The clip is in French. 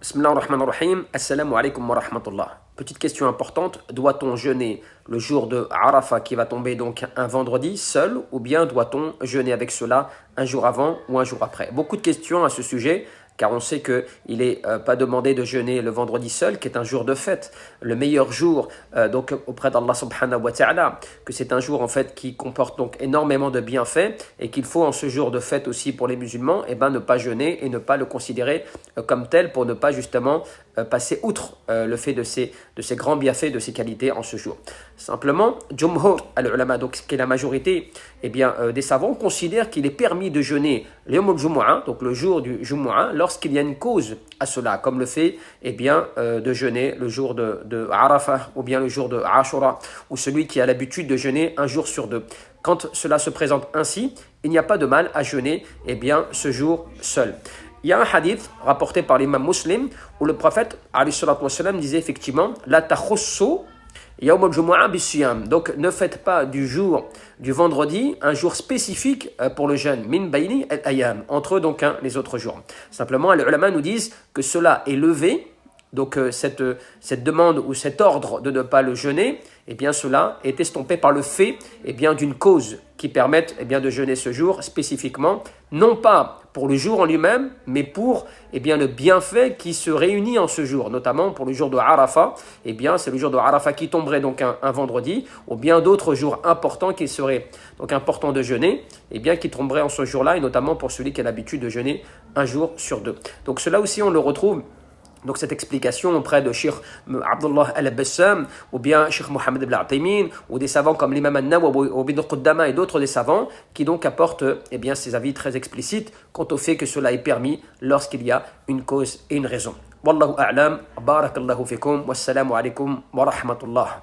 Bismillah ar-Rahman ar-Rahim. Assalamu alaikum wa rahmatullah. Petite question importante, doit-on jeûner le jour de Arafat qui va tomber donc un vendredi seul ou bien doit-on jeûner avec cela un jour avant ou un jour après? Beaucoup de questions à ce sujet car on sait qu'il n'est pas demandé de jeûner le vendredi seul qui est un jour de fête, le meilleur jour donc auprès d'Allah subhanahu wa ta'ala, que c'est un jour en fait qui comporte donc énormément de bienfaits et qu'il faut en ce jour de fête aussi pour les musulmans ne pas jeûner et ne pas le considérer comme tel pour ne pas justement passer outre le fait de ces grands bienfaits, de ces qualités en ce jour. Simplement, Jumhur al-Ulama, donc qui est la majorité des savants, considèrent qu'il est permis de jeûner le Yawm al-Jumu'ah, donc le jour du Jumu'ah, lorsqu'il y a une cause à cela, comme le fait de jeûner le jour de Arafah ou bien le jour de Ashura, ou celui qui a l'habitude de jeûner un jour sur deux. Quand cela se présente ainsi, il n'y a pas de mal à jeûner ce jour seul. Il y a un hadith rapporté par l'imam Muslim où le prophète disait effectivement la takhussu yawm al-jumu'ah bis-siyam. Donc ne faites pas du jour du vendredi un jour spécifique pour le jeûne min bayni al-ayam, entre donc les autres jours. Simplement les ulama nous disent que cela est levé. Donc cette demande ou cet ordre de ne pas le jeûner, cela est estompé par le fait d'une cause qui permette de jeûner ce jour spécifiquement, non pas pour le jour en lui-même, mais pour le bienfait qui se réunit en ce jour, notamment pour le jour de Arafat. C'est le jour de Arafat qui tomberait donc un vendredi, ou bien d'autres jours importants qui seraient donc importants de jeûner, qui tomberaient en ce jour-là, et notamment pour celui qui a l'habitude de jeûner un jour sur deux. Donc cela aussi on le retrouve. Donc cette explication auprès de Cheikh Abdullah al-Bassam ou bien Cheikh Mohammed ibn Uthaymin ou des savants comme l'imam An-Nawawi ou Ibn Qudama et d'autres des savants qui donc apportent ces avis très explicites quant au fait que cela est permis lorsqu'il y a une cause et une raison. Wallahu a'lam, barakallahu fikum, wassalamu alaikum wa rahmatullah.